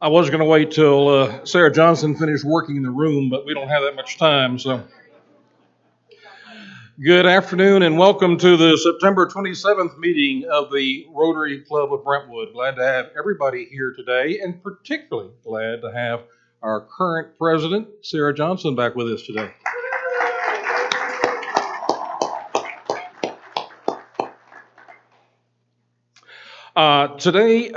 I was going to wait till Sarah Johnson finished working the room, but we don't have that much time. So, good afternoon and welcome to the September 27th meeting of the Rotary Club of Brentwood. Glad to have everybody here today, and particularly glad to have our current president, Sarah Johnson, back with us today. Today,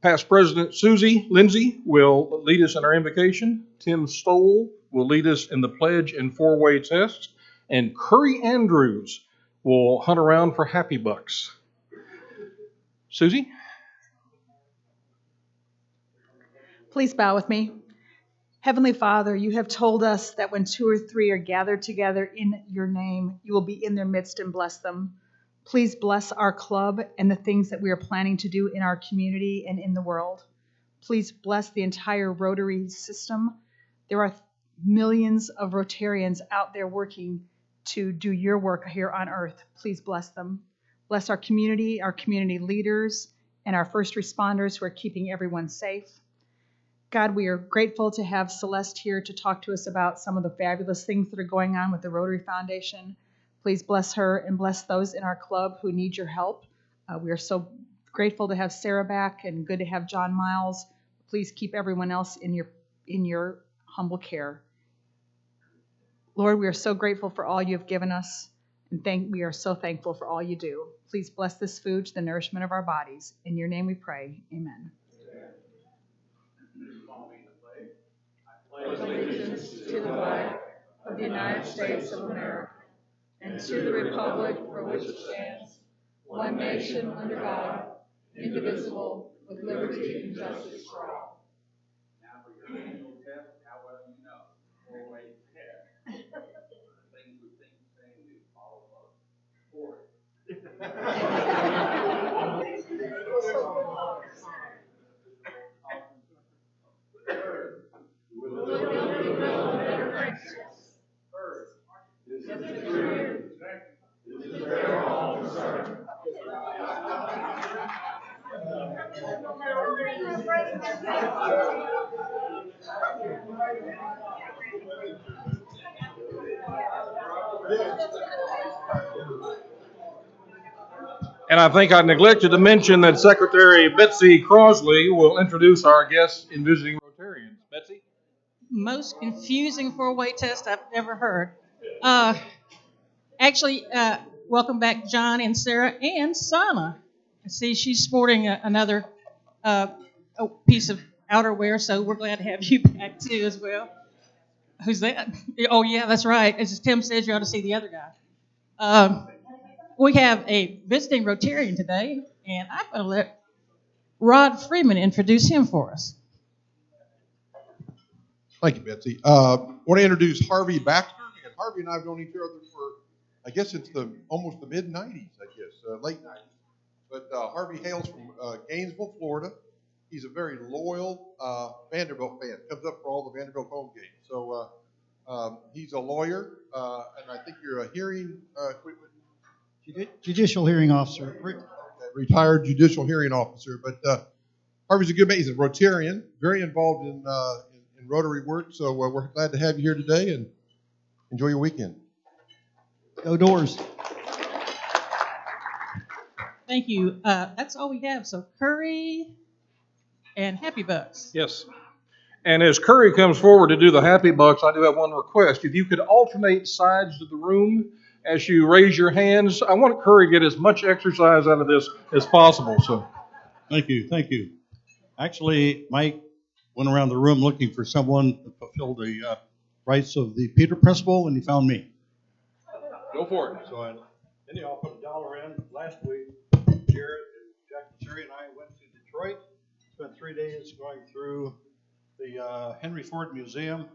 past President Susie Lindsay will lead us in our invocation. Tim Stoll will lead us in the pledge and four-way test. And Curry Andrews will hunt around for happy bucks. Susie? Please bow with me. Heavenly Father, you have told us that when two or three are gathered together in your name, you will be in their midst and bless them. Please bless our club and the things that we are planning to do in our community and in the world. Please bless the entire Rotary system. There are millions of Rotarians out there working to do your work here on earth. Please bless them. Bless our community leaders, and our first responders who are keeping everyone safe. God, we are grateful to have Celeste here to talk to us about some of the fabulous things that are going on with the Rotary Foundation. Please bless her and bless those in our club who need your help. We are so grateful to have Sarah back and good to have John Miles. Please keep everyone else in your humble care. Lord, we are so grateful for all you have given us, and we are so thankful for all you do. Please bless this food to the nourishment of our bodies. In your name we pray. Amen. I pledge allegiance to the flag of the United States of America and to the republic for which it stands, one nation under God, indivisible, with liberty and justice for all. Now for your annual test, how well you know. 4-way test. The things we think the same, we follow both. 4. And I think I neglected to mention that Secretary Betsy Crosley will introduce our guests in visiting Rotarians. Betsy? Most confusing four-way test I've ever heard. Welcome back, John and Sarah and Sana. I see she's sporting another piece of outerwear, so we're glad to have you back too as well. Who's that? Oh, yeah, that's right. As Tim says, you ought to see the other guy. We have a visiting Rotarian today, and I'm going to let Rod Freeman introduce him for us. Thank you, Betsy. I want to introduce Harvey Baxter. And Harvey and I have known each other for, I guess it's almost the mid-'90s, late 90s. But Harvey hails from Gainesville, Florida. He's a very loyal Vanderbilt fan. Comes up for all the Vanderbilt home games. So he's a lawyer, and I think you're a hearing judicial hearing officer. Retired judicial hearing officer. But Harvey's a good man. He's a Rotarian, very involved in Rotary work. So we're glad to have you here today, and enjoy your weekend. Go Doors. Thank you. That's all we have. So Curry and Happy Bucks. Yes. And as Curry comes forward to do the happy bucks, I do have one request. If you could alternate sides of the room as you raise your hands, I want Curry to get as much exercise out of this as possible. So Thank you, thank you. Actually, Mike went around the room looking for someone to fulfill the rights of the Peter Principle, and he found me. Go for it. So anyhow, I put $1 in last week. Jared, Jack, Sherry, and I went to Detroit. Spent 3 days going through the Henry Ford Museum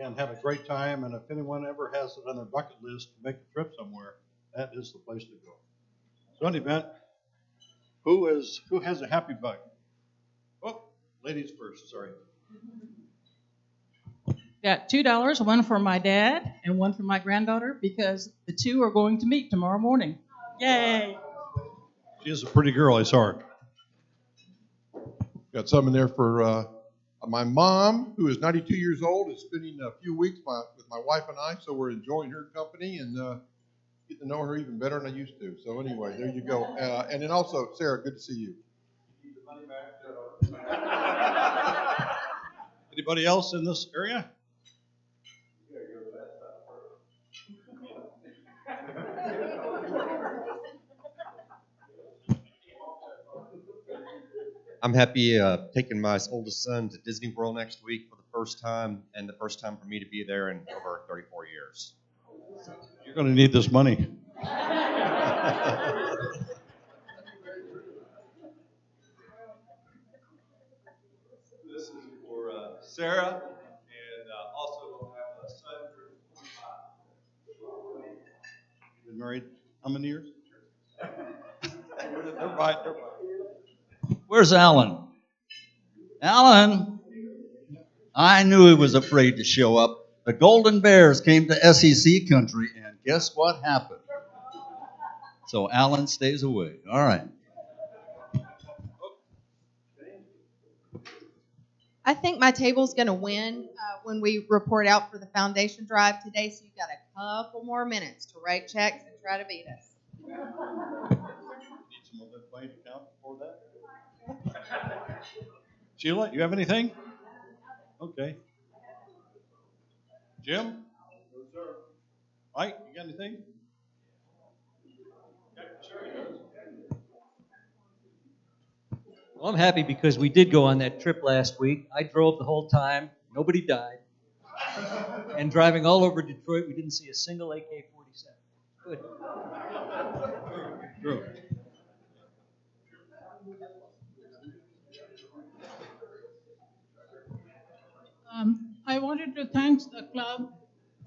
and had a great time. And if anyone ever has it on their bucket list to make a trip somewhere, that is the place to go. So, in any event, who has a happy bug? Oh, ladies first. Sorry. Got $2, one for my dad and one for my granddaughter, because the two are going to meet tomorrow morning. Yay! She is a pretty girl. I saw her. Got some in there for my mom, who is 92 years old, is spending a few weeks with my wife and I, so we're enjoying her company and getting to know her even better than I used to. So anyway, there you go. And then also, Sarah, good to see you. Anybody else in this area? I'm happy taking my oldest son to Disney World next week for the first time, and the first time for me to be there in over 34 years. You're going to need this money. This is for Sarah, and also we'll have a son for 25. Been married how many years? They're right. Where's Alan? Alan, I knew he was afraid to show up. The Golden Bears came to SEC country, and guess what happened? So Alan stays away. All right. I think my table's going to win when we report out for the foundation drive today, so you've got a couple more minutes to write checks and try to beat us. Need some of that bank account for that? Sheila, you have anything? Okay. Jim? No, sir. Mike, you got anything? Well, I'm happy because we did go on that trip last week. I drove the whole time. Nobody died. And driving all over Detroit, we didn't see a single AK-47. Good. True. I wanted to thank the club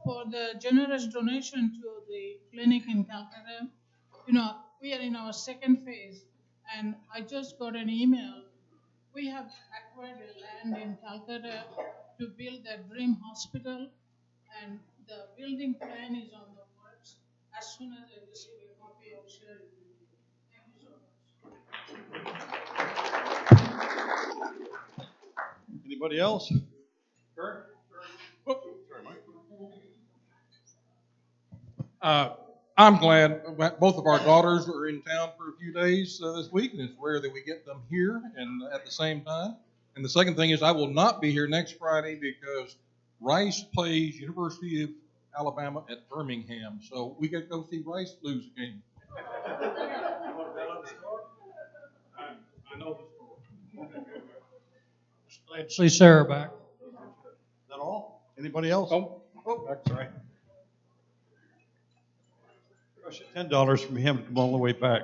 for the generous donation to the clinic in Calcutta. You know, we are in our second phase, and I just got an email. We have acquired a land in Calcutta to build a dream hospital, and the building plan is on the works. As soon as I receive a copy, I'll share it with you. Thank you so much. Anybody else? Kurt? Oh, sorry, Mike. I'm glad both of our daughters are in town for a few days this week, and it's rare that we get them here and at the same time. And the second thing is I will not be here next Friday because Rice plays University of Alabama at Birmingham, so we get to go see Rice lose a game. I know the score. Glad to see Sarah back. Is that all? Anybody else? Oh, Sorry. $10 from him to come all the way back.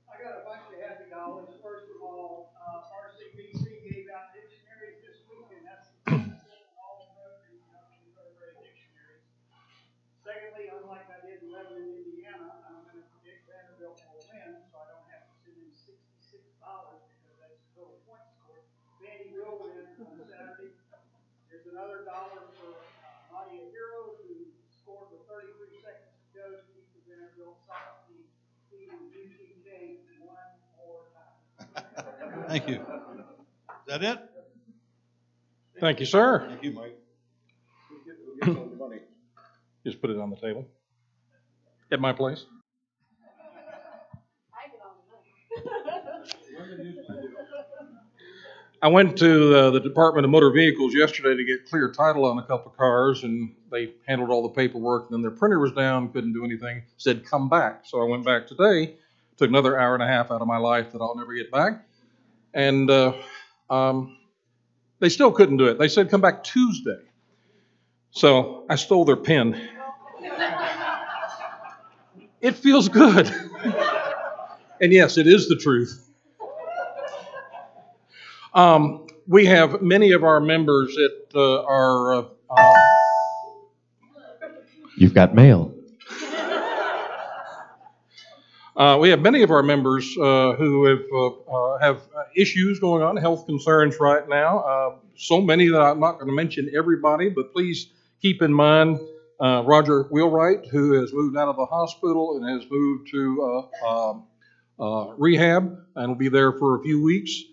I got a bunch of happy dollars. First of all, RCBC gave out dictionaries this week, and that's all Rotary dictionaries. Secondly, unlike I did in Lebanon, Indiana, I'm going to predict Vanderbilt will win, so I don't have to send in $66 because that's the total point score. Vandy will win on Saturday. There's another dollar for Nadia Hero, who scored with 33 seconds to go to keep the Vanderbilt soccer team beating UTK one more time. Thank you. Is that it? Thank you, sir. Thank you, Mike. Just put it on the table. At my place. I went to the Department of Motor Vehicles yesterday to get clear title on a couple of cars, and they handled all the paperwork, and then their printer was down, couldn't do anything, said come back. So I went back today Took another hour and a half out of my life that I'll never get back. And they still couldn't do it. They said, come back Tuesday. So I stole their pen. It feels good. And yes, it is the truth. We have many of our members that are. You've got mail. We have many of our members who have issues going on, health concerns right now. So many that I'm not going to mention everybody, but please keep in mind Roger Wheelwright, who has moved out of the hospital and has moved to rehab and will be there for a few weeks.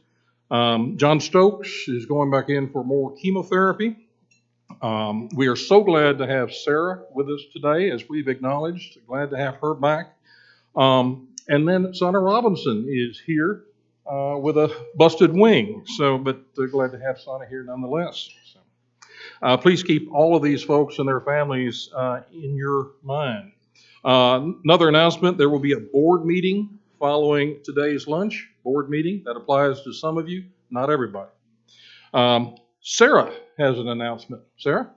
John Stokes is going back in for more chemotherapy. We are so glad to have Sarah with us today, as we've acknowledged. Glad to have her back. And then Sana Robinson is here with a busted wing. But glad to have Sana here nonetheless. Please keep all of these folks and their families in your mind. Another announcement, there will be a board meeting following today's lunch. Board meeting, that applies to some of you, not everybody. Sarah has an announcement. Sarah?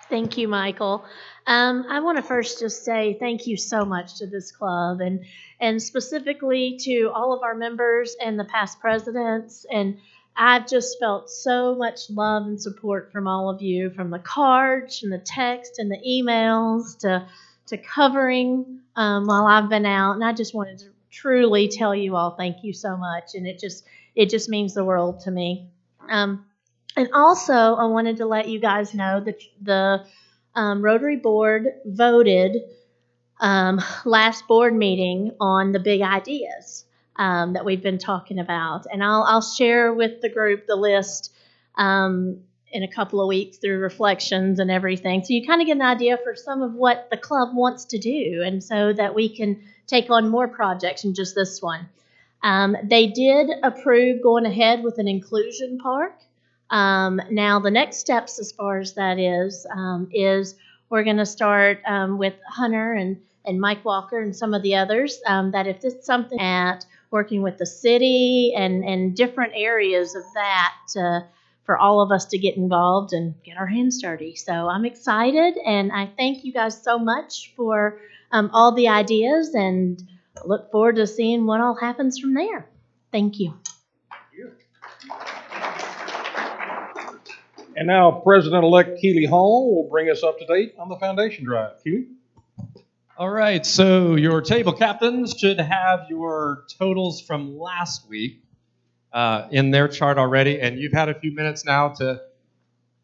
Thank you, Michael. I want to first just say thank you so much to this club and specifically to all of our members and the past presidents. And I've just felt so much love and support from all of you, from the cards and the text and the emails to covering while I've been out. And I just wanted to truly tell you all thank you so much. And it just means the world to me. And also, I wanted to let you guys know that the Rotary Board voted last board meeting on the big ideas that we've been talking about. And I'll share with the group the list in a couple of weeks through reflections and everything. So you kind of get an idea for some of what the club wants to do, and so that we can take on more projects than just this one. They did approve going ahead with an inclusion park. Now, the next steps as far as that is we're going to start with Hunter and Mike Walker and some of the others, that if it's something at working with the city and different areas of that for all of us to get involved and get our hands dirty. So I'm excited, and I thank you guys so much for all the ideas, and look forward to seeing what all happens from there. Thank you. And now President-elect Keeley Hall will bring us up to date on the foundation drive. Keeley? All right, so your table captains should have your totals from last week in their chart already, and you've had a few minutes now to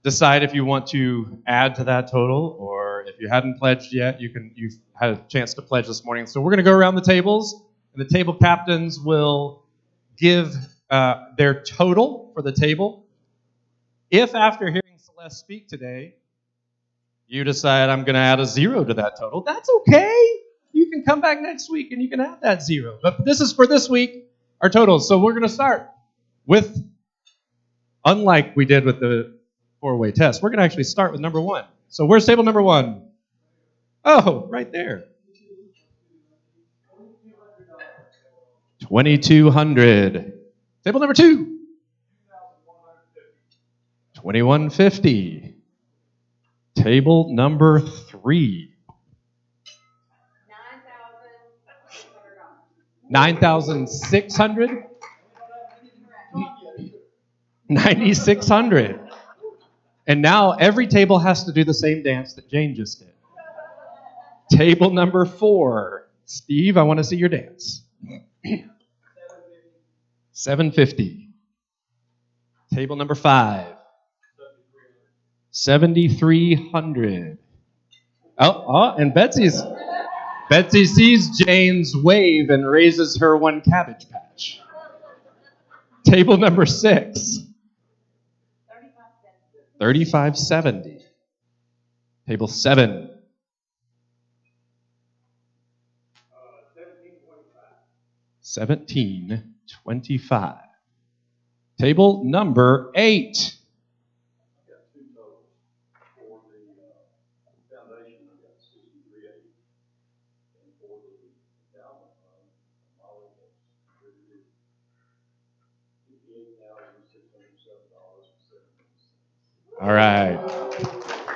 decide if you want to add to that total, or if you hadn't pledged yet, you've had a chance to pledge this morning. So we're going to go around the tables, and the table captains will give their total for the table. If after hearing Celeste speak today, you decide I'm going to add a 0 to that total, that's okay. You can come back next week and you can add that 0. But this is for this week, our totals. So we're going to start with, unlike we did with the 4-way test, we're going to actually start with number 1. So where's table number 1? Oh, right there. $2,200. Table number 2. $2,150. Table number 3. $9,600. $9,600. And now every table has to do the same dance that Jane just did. Table number 4. Steve, I want to see your dance. $750. Table number 5. $7,300. Oh, and Betsy sees Jane's wave and raises her 1 Cabbage Patch. Table number 6. $3,570. Table 7. $1,725. Table number 8. All right.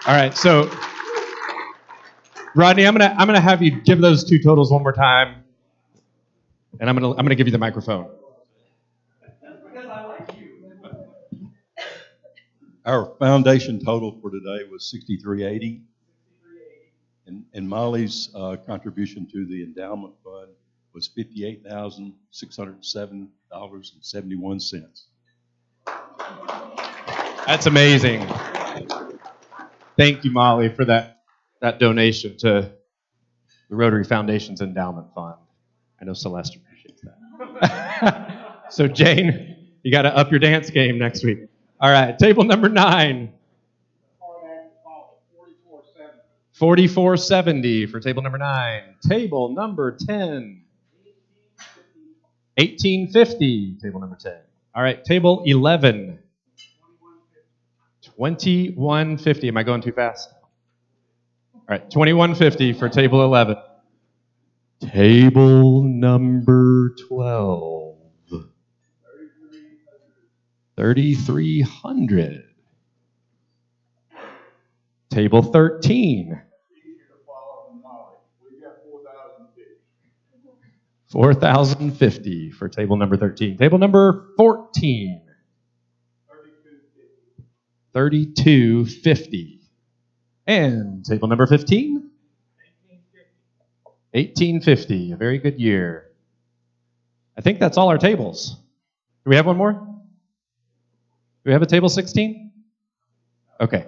All right. So, Rodney, I'm gonna have you give those two totals one more time, and I'm gonna give you the microphone. Our foundation total for today was $63.80, and Molly's contribution to the endowment fund was $58,607.71. That's amazing. Thank you, Molly, for that donation to the Rotary Foundation's endowment fund. I know Celeste appreciates that. So, Jane, you got to up your dance game next week. All right, table number 9. 4470 for table number 9. Table number 10. 1850, table number 10. All right, table 11. 2150. Am I going too fast? All right, 2150 for table 11. Table number 12. 3300. Table 13. 4050 for table number 13. Table number 14. 3250. And table number 15. 1850. A very good year. I think that's all our tables. Do we have one more? Do we have a table 16? Okay.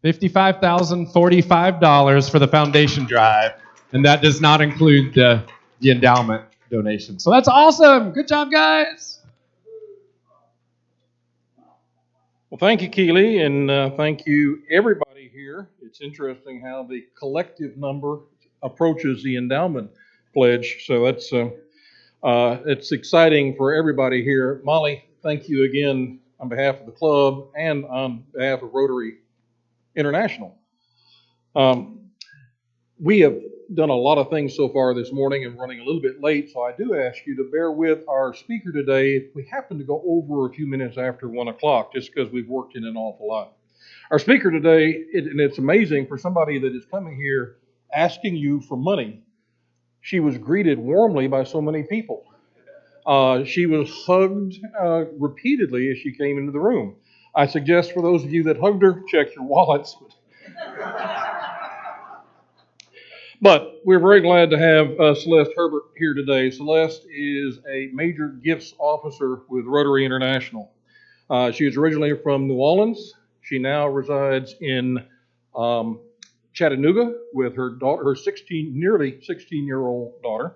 $55,045 for the foundation drive, and that does not include the endowment donation. So that's awesome. Good job, guys. Well, thank you, Keely, and thank you, everybody here. It's interesting how the collective number approaches the endowment pledge. So that's it's exciting for everybody here. Molly, thank you again on behalf of the club and on behalf of Rotary International. We have done a lot of things so far this morning and running a little bit late, so I do ask you to bear with our speaker today if we happen to go over a few minutes after 1 o'clock, just because we've worked in an awful lot. Our speaker today, and it's amazing for somebody that is coming here asking you for money, she was greeted warmly by so many people. She was hugged repeatedly as she came into the room. I suggest for those of you that hugged her, check your wallets. But we're very glad to have Celeste Herbert here today. Celeste is a major gifts officer with Rotary International. She is originally from New Orleans. She now resides in Chattanooga with her daughter, her nearly 16-year-old daughter.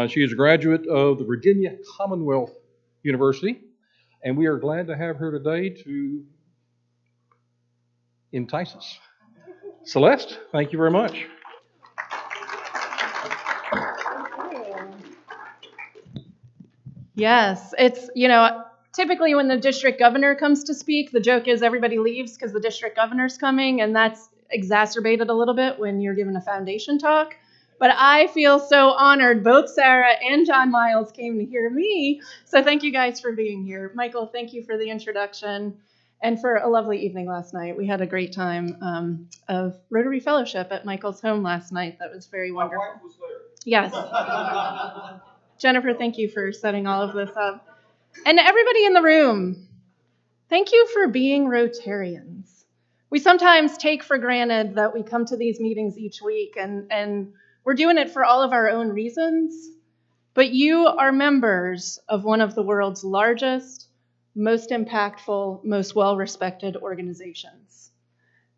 She is a graduate of the Virginia Commonwealth University, and we are glad to have her today to entice us. Celeste, thank you very much. Yes, it's, typically when the district governor comes to speak, the joke is everybody leaves because the district governor's coming, and that's exacerbated a little bit when you're giving a foundation talk. But I feel so honored. Both Sarah and John Miles came to hear me, so thank you guys for being here. Michael, thank you for the introduction and for a lovely evening last night. We had a great time of Rotary Fellowship at Michael's home last night. That was very wonderful. My wife was there. Yes. Jennifer, thank you for setting all of this up. And to everybody in the room, thank you for being Rotarians. We sometimes take for granted that we come to these meetings each week and we're doing it for all of our own reasons, but you are members of one of the world's largest, most impactful, most well-respected organizations.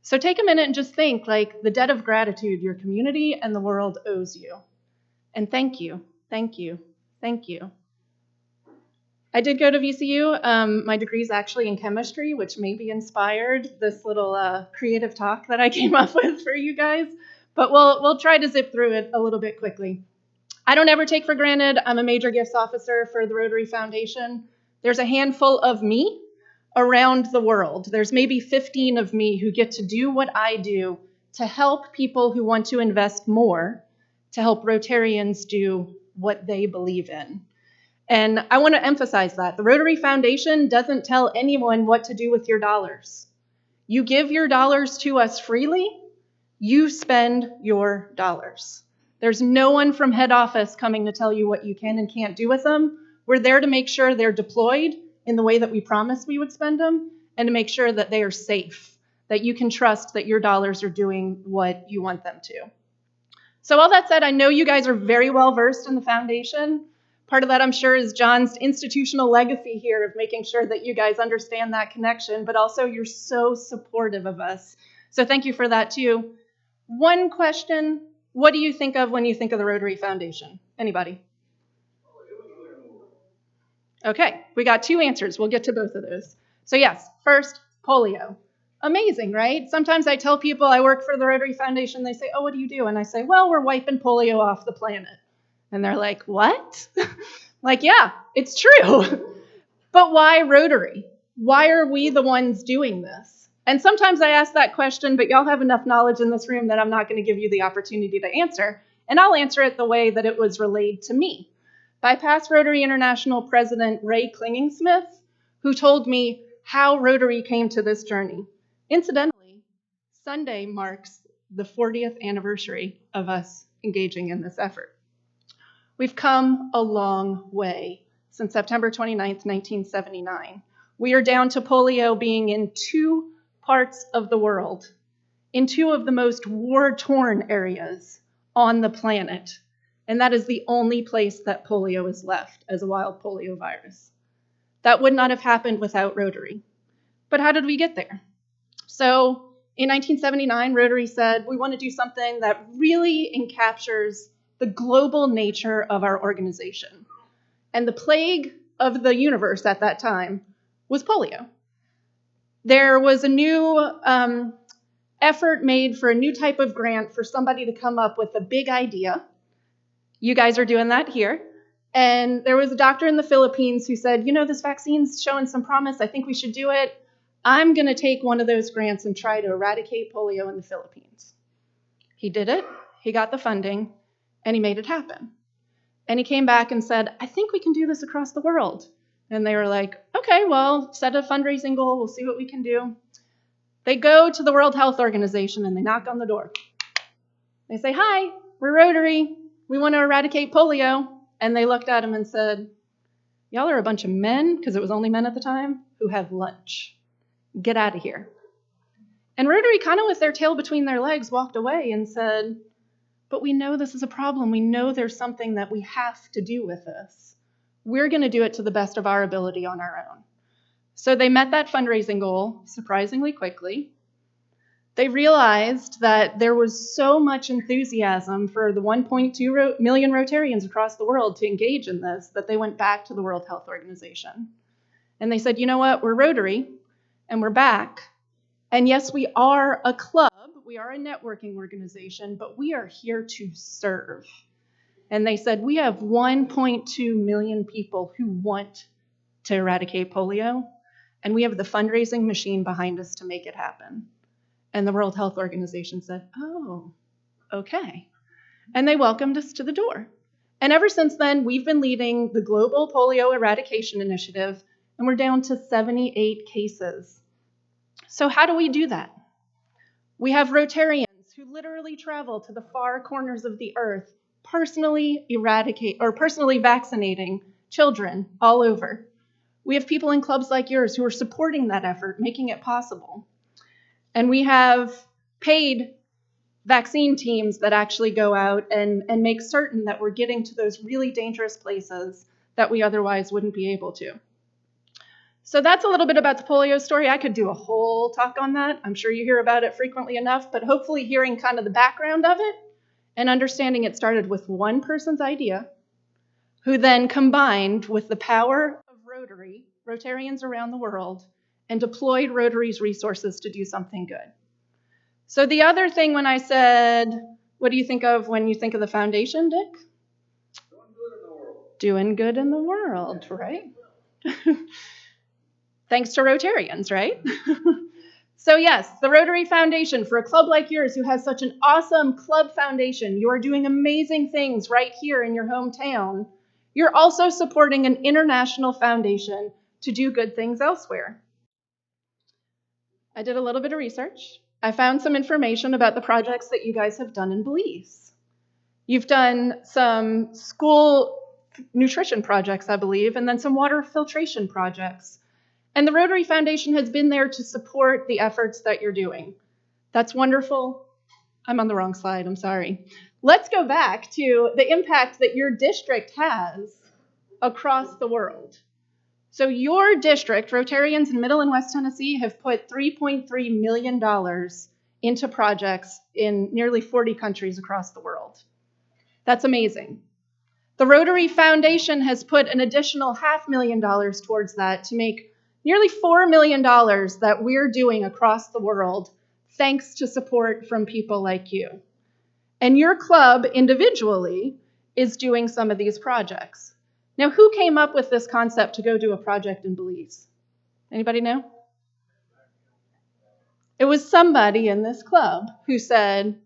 So take a minute and just think like the debt of gratitude your community and the world owes you. And thank you, thank you, thank you. I did go to VCU. My degree is actually in chemistry, which maybe inspired this little creative talk that I came up with for you guys. But we'll try to zip through it a little bit quickly. I don't ever take for granted I'm a major gifts officer for the Rotary Foundation. There's a handful of me around the world. There's maybe 15 of me who get to do what I do to help people who want to invest more to help Rotarians do what they believe in. And I want to emphasize that. The Rotary Foundation doesn't tell anyone what to do with your dollars. You give your dollars to us freely, you spend your dollars. There's no one from head office coming to tell you what you can and can't do with them. We're there to make sure they're deployed in the way that we promised we would spend them, and to make sure that they are safe, that you can trust that your dollars are doing what you want them to. So all that said, I know you guys are very well versed in the foundation. Part of that, I'm sure, is John's institutional legacy here of making sure that you guys understand that connection, but also you're so supportive of us. So thank you for that too. One question, what do you think of when you think of the Rotary Foundation? Anybody? Okay, we got two answers. We'll get to both of those. So yes, first, polio. Amazing, right? Sometimes I tell people I work for the Rotary Foundation, they say, oh, what do you do? And I say, well, we're wiping polio off the planet. And they're like, what? Like, yeah, it's true. But why Rotary? Why are we the ones doing this? And sometimes I ask that question, but y'all have enough knowledge in this room that I'm not going to give you the opportunity to answer. And I'll answer it the way that it was relayed to me by past Rotary International President Ray Klinging-Smith, who told me how Rotary came to this journey. Incidentally, Sunday marks the 40th anniversary of us engaging in this effort. We've come a long way since September 29th, 1979. We are down to polio being in 2 parts of the world, in 2 of the most war-torn areas on the planet. And that is the only place that polio is left as a wild polio virus. That would not have happened without Rotary. But how did we get there? So in 1979, Rotary said, we want to do something that really encaptures the global nature of our organization. And the plague of the universe at that time was polio. There was a new effort made for a new type of grant for somebody to come up with a big idea. You guys are doing that here. And there was a doctor in the Philippines who said, you know, this vaccine's showing some promise. I think we should do it. I'm going to take one of those grants and try to eradicate polio in the Philippines. He did it. He got the funding, and he made it happen. And he came back and said, I think we can do this across the world. And they were like, okay, well, set a fundraising goal. We'll see what we can do. They go to the World Health Organization, and they knock on the door. They say, hi, we're Rotary. We want to eradicate polio. And they looked at him and said, y'all are a bunch of men, because it was only men at the time, who have lunch. Get out of here. And Rotary, kind of with their tail between their legs, walked away and said, but we know this is a problem. We know there's something that we have to do with this. We're going to do it to the best of our ability on our own. So they met that fundraising goal surprisingly quickly. They realized that there was so much enthusiasm for the 1.2 million Rotarians across the world to engage in this that they went back to the World Health Organization. And they said, you know what, we're Rotary, and we're back. And yes, we are a club, we are a networking organization, but we are here to serve. And they said, we have 1.2 million people who want to eradicate polio, and we have the fundraising machine behind us to make it happen. And the World Health Organization said, oh, okay. And they welcomed us to the door. And ever since then, we've been leading the Global Polio Eradication Initiative, and we're down to 78 cases. So how do we do that? We have Rotarians who literally travel to the far corners of the earth, personally vaccinating children all over. We have people in clubs like yours who are supporting that effort, making it possible. And we have paid vaccine teams that actually go out and make certain that we're getting to those really dangerous places that we otherwise wouldn't be able to. So that's a little bit about the polio story. I could do a whole talk on that. I'm sure you hear about it frequently enough, but hopefully hearing kind of the background of it and understanding it started with one person's idea, who then combined with the power of Rotary, Rotarians around the world, and deployed Rotary's resources to do something good. So the other thing when I said, what do you think of when you think of the foundation, Dick? Doing good in the world, right? Thanks to Rotarians, right? So yes, the Rotary Foundation, for a club like yours who has such an awesome club foundation, you are doing amazing things right here in your hometown. You're also supporting an international foundation to do good things elsewhere. I did a little bit of research. I found some information about the projects that you guys have done in Belize. You've done some school nutrition projects, I believe, and then some water filtration projects. And the Rotary Foundation has been there to support the efforts that you're doing. That's wonderful. I'm on the wrong slide, I'm sorry. Let's go back to the impact that your district has across the world. So your district, Rotarians in Middle and West Tennessee, have put $3.3 million into projects in nearly 40 countries across the world. That's amazing. The Rotary Foundation has put an additional $500,000 towards that to make nearly $4 million that we're doing across the world, thanks to support from people like you. And your club individually is doing some of these projects. Now, who came up with this concept to go do a project in Belize? Anybody know? It was somebody in this club who said,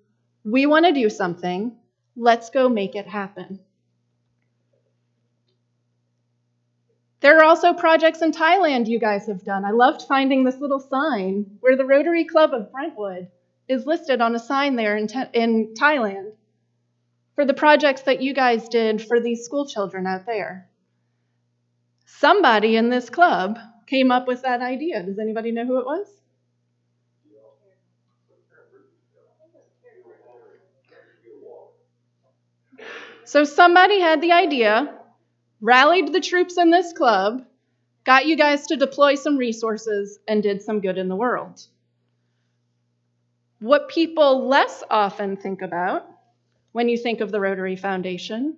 we want to do something, let's go make it happen. There are also projects in Thailand you guys have done. I loved finding this little sign where the Rotary Club of Brentwood is listed on a sign there in Thailand for the projects that you guys did for these school children out there. Somebody in this club came up with that idea. Does anybody know who it was? So somebody had the idea, rallied the troops in this club, got you guys to deploy some resources, and did some good in the world. What people less often think about when you think of the Rotary Foundation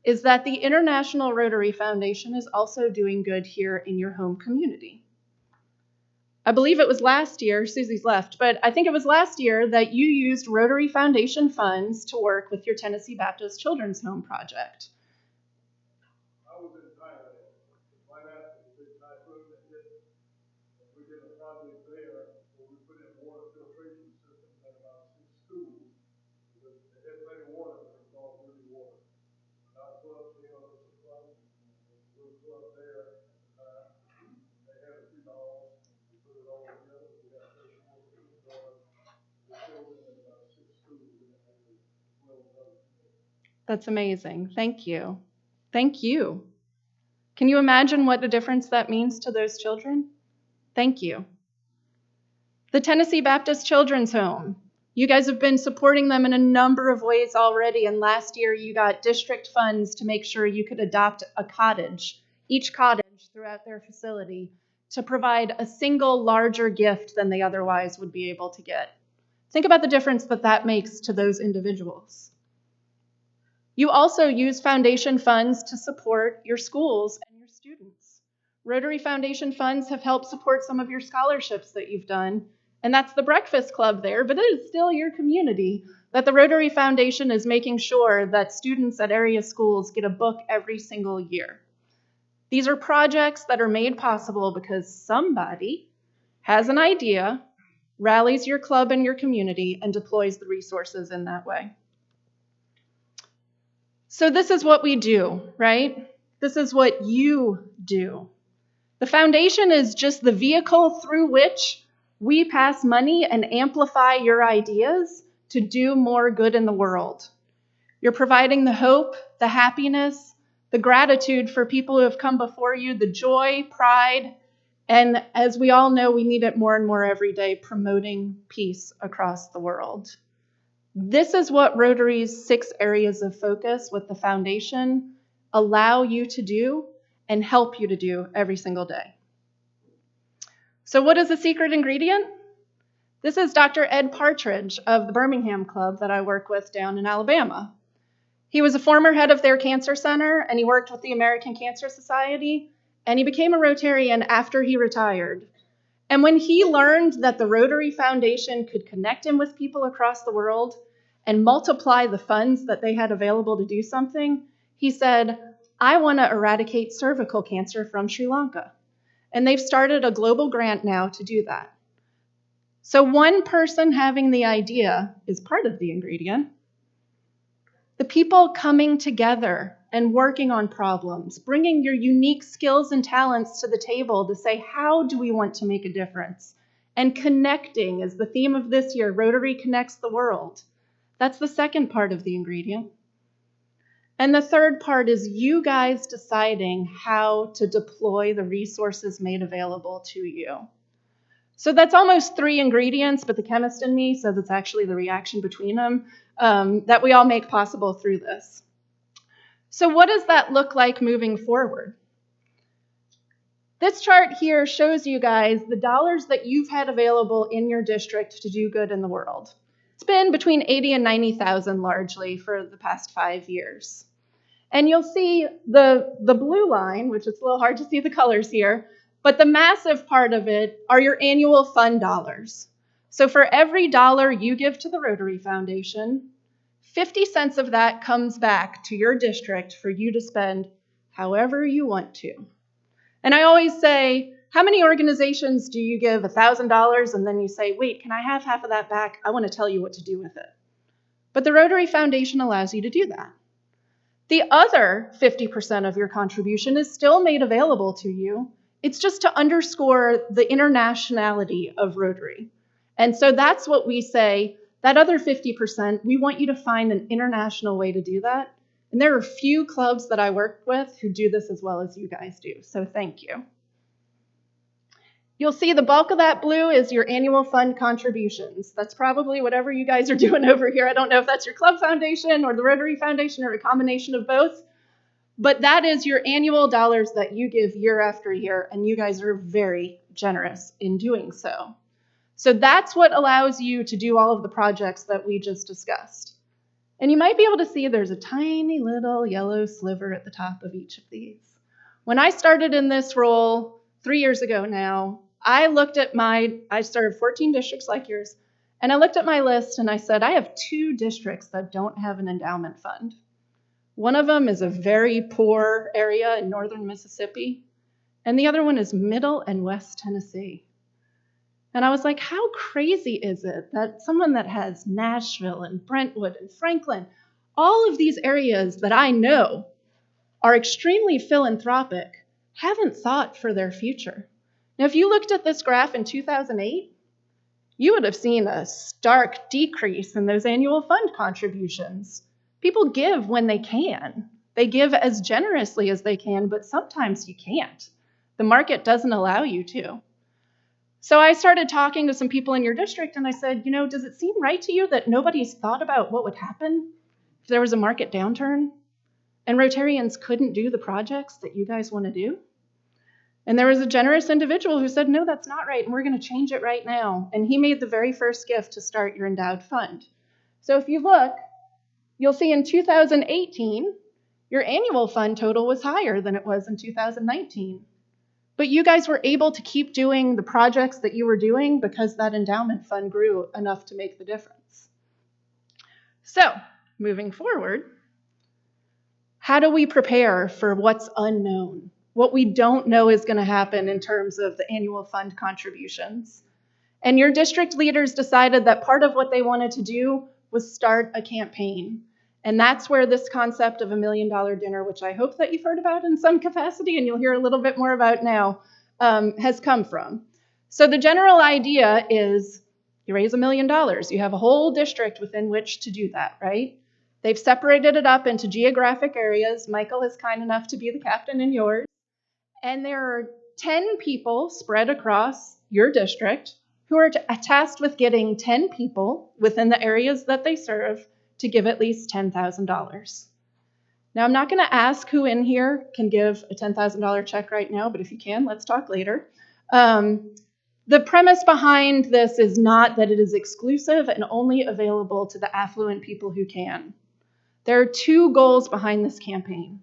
is that the International Rotary Foundation is also doing good here in your home community. I believe it was last year, Susie's left, but I think it was last year that you used Rotary Foundation funds to work with your Tennessee Baptist Children's Home project. I was in Thailand right after the big typhoon that hit. We did a project there where we put in water filtration systems at about 6 schools. They had plenty of water, but it was all dirty water. And our club, the other club, the club there at the time, they had a few dollars. We put it all together. We got fresh water for the children at about 6 schools in the area. Well done. That's amazing. Thank you. Thank you. Can you imagine what a difference that means to those children? Thank you. The Tennessee Baptist Children's Home. You guys have been supporting them in a number of ways already, and last year you got district funds to make sure you could adopt a cottage, each cottage throughout their facility, to provide a single larger gift than they otherwise would be able to get. Think about the difference that that makes to those individuals. You also use foundation funds to support your schools and your students. Rotary Foundation funds have helped support some of your scholarships that you've done, and that's the Breakfast Club there, but it is still your community that the Rotary Foundation is making sure that students at area schools get a book every single year. These are projects that are made possible because somebody has an idea, rallies your club and your community, and deploys the resources in that way. So this is what we do, right? This is what you do. The foundation is just the vehicle through which we pass money and amplify your ideas to do more good in the world. You're providing the hope, the happiness, the gratitude for people who have come before you, the joy, pride, and as we all know, we need it more and more every day, promoting peace across the world. This is what Rotary's 6 areas of focus with the foundation allow you to do and help you to do every single day. So what is the secret ingredient? This is Dr. Ed Partridge of the Birmingham Club that I work with down in Alabama. He was a former head of their cancer center, and he worked with the American Cancer Society, and he became a Rotarian after he retired. And when he learned that the Rotary Foundation could connect him with people across the world and multiply the funds that they had available to do something, he said, I want to eradicate cervical cancer from Sri Lanka. And they've started a global grant now to do that. So one person having the idea is part of the ingredient. The people coming together and working on problems, bringing your unique skills and talents to the table to say, how do we want to make a difference? And connecting is the theme of this year. Rotary connects the world. That's the second part of the ingredient. And the third part is you guys deciding how to deploy the resources made available to you. So that's almost 3 ingredients, but the chemist in me says it's actually the reaction between them that we all make possible through this. So what does that look like moving forward? This chart here shows you guys the dollars that you've had available in your district to do good in the world. It's been between 80 and 90,000 largely for the past 5 years. And you'll see the blue line, which it's a little hard to see the colors here, but the massive part of it are your annual fund dollars. So for every dollar you give to the Rotary Foundation, 50 cents of that comes back to your district for you to spend however you want to. And I always say, how many organizations do you give $1,000 and then you say, wait, can I have half of that back? I want to tell you what to do with it. But the Rotary Foundation allows you to do that. The other 50% of your contribution is still made available to you. It's just to underscore the internationality of Rotary. And so that's what we say, that other 50%, we want you to find an international way to do that. And there are few clubs that I work with who do this as well as you guys do. So thank you. You'll see the bulk of that blue is your annual fund contributions. That's probably whatever you guys are doing over here. I don't know if that's your club foundation or the Rotary Foundation or a combination of both, but that is your annual dollars that you give year after year, and you guys are very generous in doing so. So that's what allows you to do all of the projects that we just discussed. And you might be able to see there's a tiny little yellow sliver at the top of each of these. When I started in this role 3 years ago now, I served 14 districts like yours, and I looked at my list and I said, I have 2 districts that don't have an endowment fund. One of them is a very poor area in northern Mississippi, and the other one is middle and west Tennessee. And I was like, how crazy is it that someone that has Nashville and Brentwood and Franklin, all of these areas that I know are extremely philanthropic, haven't thought for their future? Now, if you looked at this graph in 2008, you would have seen a stark decrease in those annual fund contributions. People give when they can. They give as generously as they can, but sometimes you can't. The market doesn't allow you to. So I started talking to some people in your district and I said, does it seem right to you that nobody's thought about what would happen if there was a market downturn and Rotarians couldn't do the projects that you guys want to do? And there was a generous individual who said, no, that's not right, and we're going to change it right now. And he made the very first gift to start your endowed fund. So if you look, you'll see in 2018, your annual fund total was higher than it was in 2019. But you guys were able to keep doing the projects that you were doing because that endowment fund grew enough to make the difference. So, moving forward, how do we prepare for what's unknown? What we don't know is going to happen in terms of the annual fund contributions. And your district leaders decided that part of what they wanted to do was start a campaign. And that's where this concept of $1 million dinner, which I hope that you've heard about in some capacity and you'll hear a little bit more about now, has come from. So the general idea is you raise $1 million. You have a whole district within which to do that, right? They've separated it up into geographic areas. Michael is kind enough to be the captain in yours. And there are 10 people spread across your district who are tasked with getting 10 people within the areas that they serve to give at least $10,000. Now, I'm not going to ask who in here can give a $10,000 check right now, but if you can, let's talk later. The premise behind this is not that it is exclusive and only available to the affluent people who can. There are 2 goals behind this campaign.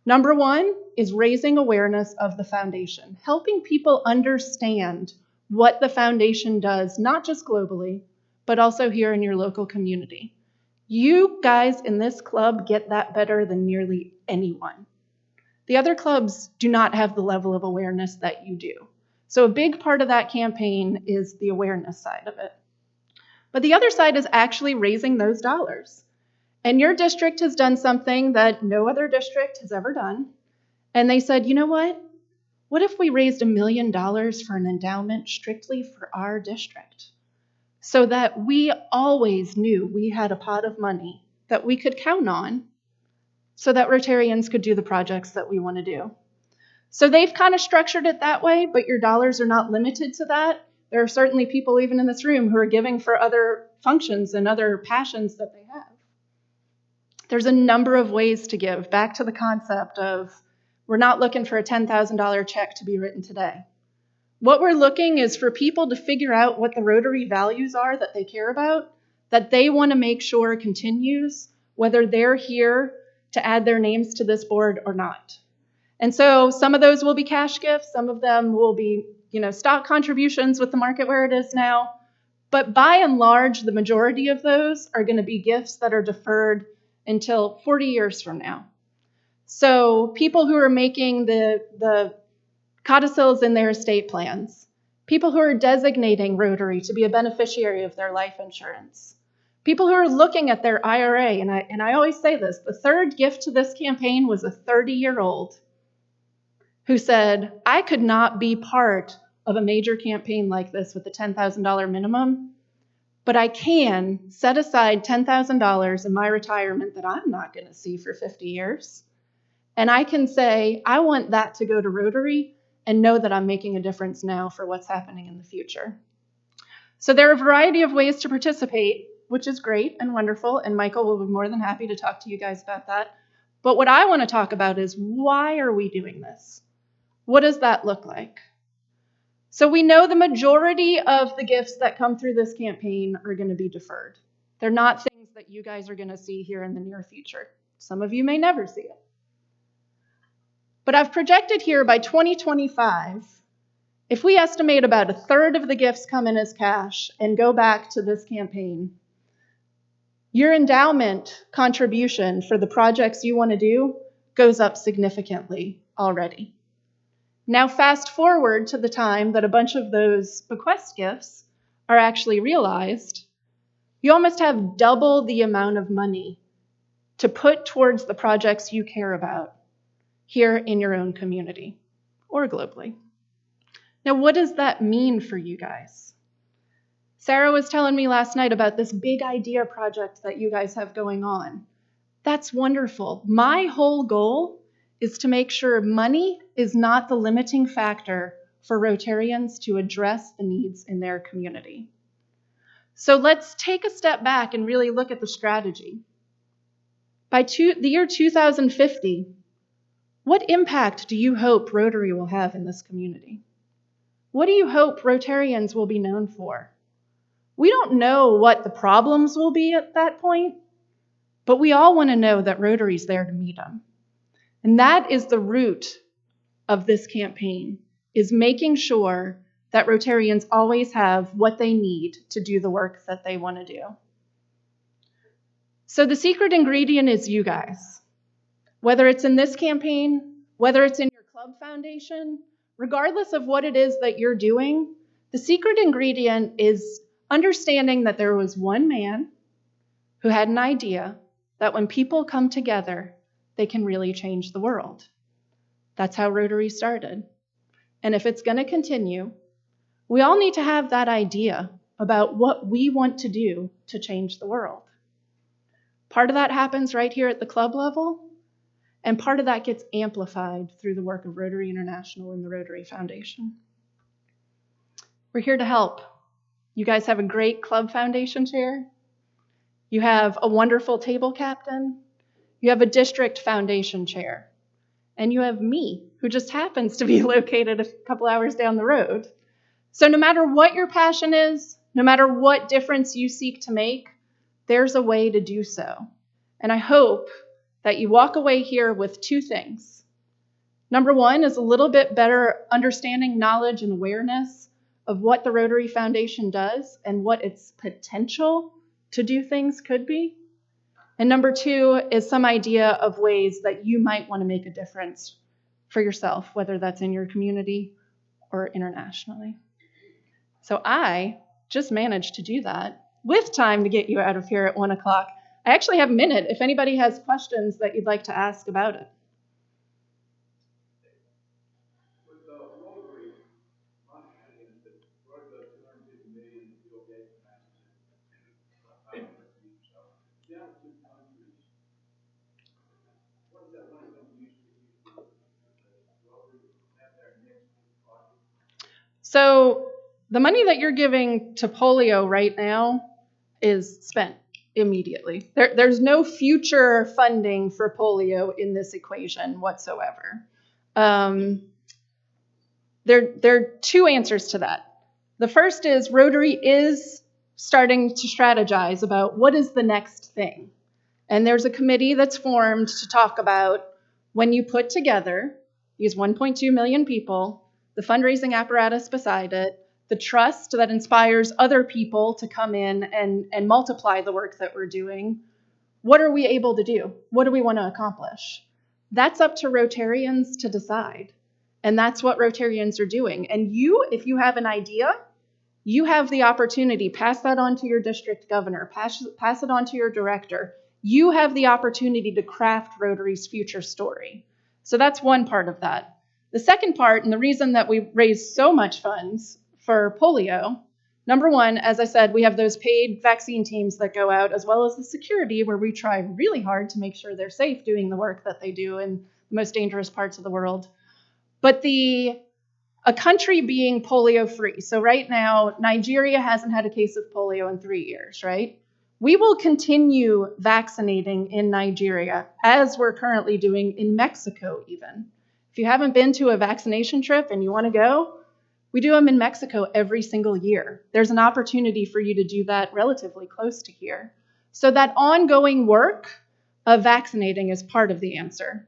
Number 1 is raising awareness of the foundation, helping people understand what the foundation does, not just globally, but also here in your local community. You guys in this club get that better than nearly anyone. The other clubs do not have the level of awareness that you do. So a big part of that campaign is the awareness side of it. But the other side is actually raising those dollars. And your district has done something that no other district has ever done. And they said, you know what? What if we raised $1 million for an endowment strictly for our district? So that we always knew we had a pot of money that we could count on so that Rotarians could do the projects that we want to do. So they've kind of structured it that way, but your dollars are not limited to that. There are certainly people even in this room who are giving for other functions and other passions that they have. There's a number of ways to give. Back to the concept of we're not looking for a $10,000 check to be written today. What we're looking is for people to figure out what the Rotary values are that they care about, that they want to make sure continues, whether they're here to add their names to this board or not. And so some of those will be cash gifts, some of them will be, stock contributions with the market where it is now. But by and large, the majority of those are going to be gifts that are deferred until 40 years from now. So people who are making the codicils in their estate plans, people who are designating Rotary to be a beneficiary of their life insurance, people who are looking at their IRA, and I always say this, the third gift to this campaign was a 30-year-old who said, I could not be part of a major campaign like this with a $10,000 minimum, but I can set aside $10,000 in my retirement that I'm not going to see for 50 years. And I can say, I want that to go to Rotary and know that I'm making a difference now for what's happening in the future. So there are a variety of ways to participate, which is great and wonderful, and Michael will be more than happy to talk to you guys about that. But what I want to talk about is, why are we doing this? What does that look like? So we know the majority of the gifts that come through this campaign are going to be deferred. They're not things that you guys are going to see here in the near future. Some of you may never see it. But I've projected here by 2025, if we estimate about a third of the gifts come in as cash and go back to this campaign, your endowment contribution for the projects you want to do goes up significantly already. Now fast forward to the time that a bunch of those bequest gifts are actually realized, you almost have double the amount of money to put towards the projects you care about here in your own community or globally. Now, what does that mean for you guys? Sarah was telling me last night about this big idea project that you guys have going on. That's wonderful. My whole goal is to make sure money is not the limiting factor for Rotarians to address the needs in their community. So let's take a step back and really look at the strategy. By the year 2050, what impact do you hope Rotary will have in this community? What do you hope Rotarians will be known for? We don't know what the problems will be at that point, but we all want to know that Rotary's there to meet them. And that is the root of this campaign, is making sure that Rotarians always have what they need to do the work that they want to do. So the secret ingredient is you guys. Whether it's in this campaign, whether it's in your club foundation, regardless of what it is that you're doing, the secret ingredient is understanding that there was one man who had an idea that when people come together, they can really change the world. That's how Rotary started. And if it's going to continue, we all need to have that idea about what we want to do to change the world. Part of that happens right here at the club level, and part of that gets amplified through the work of Rotary International and the Rotary Foundation. We're here to help. You guys have a great club foundation chair. You have a wonderful table captain. You have a district foundation chair. And you have me, who just happens to be located a couple hours down the road. So no matter what your passion is, no matter what difference you seek to make, there's a way to do so. And I hope that you walk away here with two things. Number one is a little bit better understanding, knowledge, and awareness of what the Rotary Foundation does and what its potential to do things could be. And number two is some idea of ways that you might want to make a difference for yourself, whether that's in your community or internationally. So I just managed to do that with time to get you out of here at 1 o'clock. I actually have a minute if anybody has questions that you'd like to ask about it. With the Rotary, my understanding is that Rotary does 250 million, Bill Gates matches it about 500 million. So the other two countries, what is that money going to be used for? Rotary have their next big project? So the money that you're giving to polio right now is spent immediately. There's no future funding for polio in this equation whatsoever. There are two answers to that. The first is Rotary is starting to strategize about what is the next thing. And there's a committee that's formed to talk about when you put together these 1.2 million people, the fundraising apparatus beside it, the trust that inspires other people to come in and multiply the work that we're doing, what are we able to do? What do we want to accomplish? That's up to Rotarians to decide. And that's what Rotarians are doing. And you, if you have an idea, you have the opportunity, pass that on to your district governor, pass it on to your director. You have the opportunity to craft Rotary's future story. So that's one part of that. The second part, and the reason that we raise so much funds for polio, number one, as I said, we have those paid vaccine teams that go out, as well as the security, where we try really hard to make sure they're safe doing the work that they do in the most dangerous parts of the world. But a country being polio free. So right now, Nigeria hasn't had a case of polio in 3 years, right? We will continue vaccinating in Nigeria, as we're currently doing in Mexico even. If you haven't been to a vaccination trip and you want to go, we do them in Mexico every single year. There's an opportunity for you to do that relatively close to here. So that ongoing work of vaccinating is part of the answer.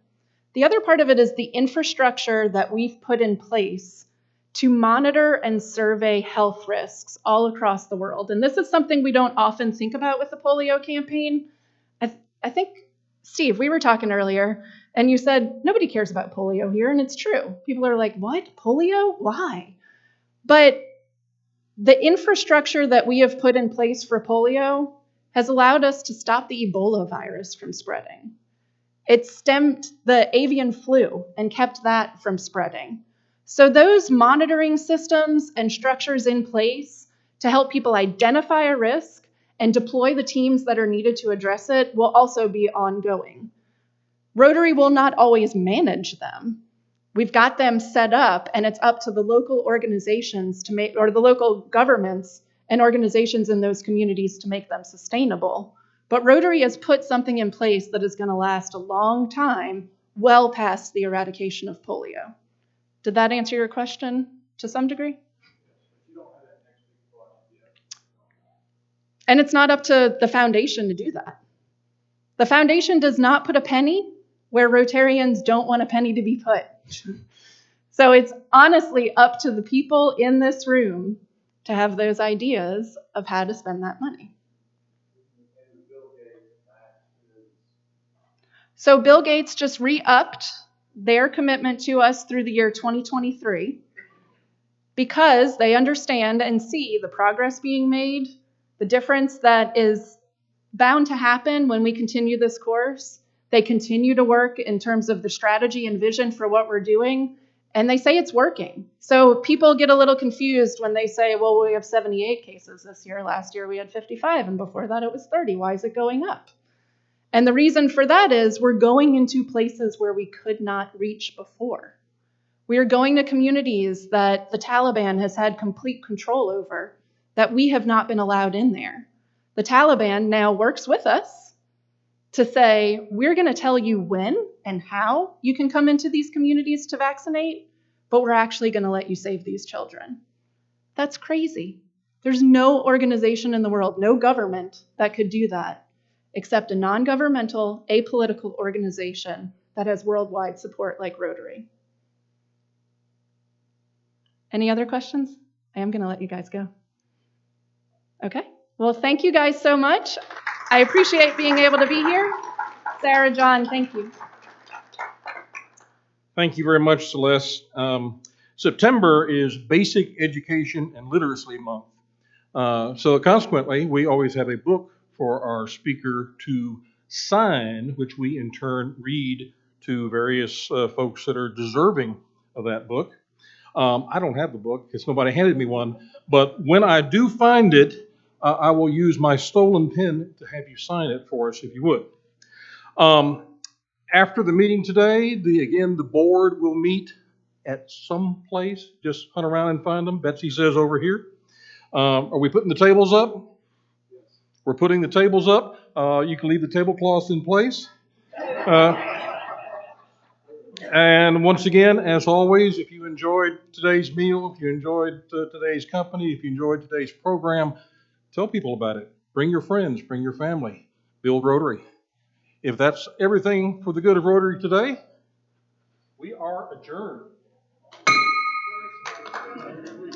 The other part of it is the infrastructure that we've put in place to monitor and survey health risks all across the world. And this is something we don't often think about with the polio campaign. I think, Steve, we were talking earlier, and you said, nobody cares about polio here, and it's true. People are like, what? Polio? Why? But the infrastructure that we have put in place for polio has allowed us to stop the Ebola virus from spreading. It stemmed the avian flu and kept that from spreading. So those monitoring systems and structures in place to help people identify a risk and deploy the teams that are needed to address it will also be ongoing. Rotary will not always manage them. We've got them set up, and it's up to the local organizations to make, or the local governments and organizations in those communities to make them sustainable. But Rotary has put something in place that is going to last a long time, well past the eradication of polio. Did that answer your question to some degree? And it's not up to the foundation to do that. The foundation does not put a penny where Rotarians don't want a penny to be put. So it's honestly up to the people in this room to have those ideas of how to spend that money. So Bill Gates just re-upped their commitment to us through the year 2023 because they understand and see the progress being made, the difference that is bound to happen when we continue this course. They continue to work in terms of the strategy and vision for what we're doing, and they say it's working. So people get a little confused when they say, well, we have 78 cases this year. Last year we had 55, and before that it was 30. Why is it going up? And the reason for that is we're going into places where we could not reach before. We are going to communities that the Taliban has had complete control over, that we have not been allowed in there. The Taliban now works with us to say, we're going to tell you when and how you can come into these communities to vaccinate, but we're actually going to let you save these children. That's crazy. There's no organization in the world, no government that could do that, except a non-governmental, apolitical organization that has worldwide support like Rotary. Any other questions? I am going to let you guys go. Okay. Well, thank you guys so much. I appreciate being able to be here. Sarah, John, thank you. Thank you very much, Celeste. September is Basic Education and Literacy Month. So consequently, we always have a book for our speaker to sign, which we in turn read to various folks that are deserving of that book. I don't have the book because nobody handed me one, but when I do find it, I will use my stolen pen to have you sign it for us if you would. After the meeting today, the board will meet at some place. Just hunt around and find them. Betsy says over here. Are we putting the tables up? We're putting the tables up. You can leave the tablecloths in place. And once again, as always, if you enjoyed today's meal, if you enjoyed today's company, if you enjoyed today's program, tell people about it. Bring your friends, bring your family. Build Rotary. If that's everything for the good of Rotary today, we are adjourned.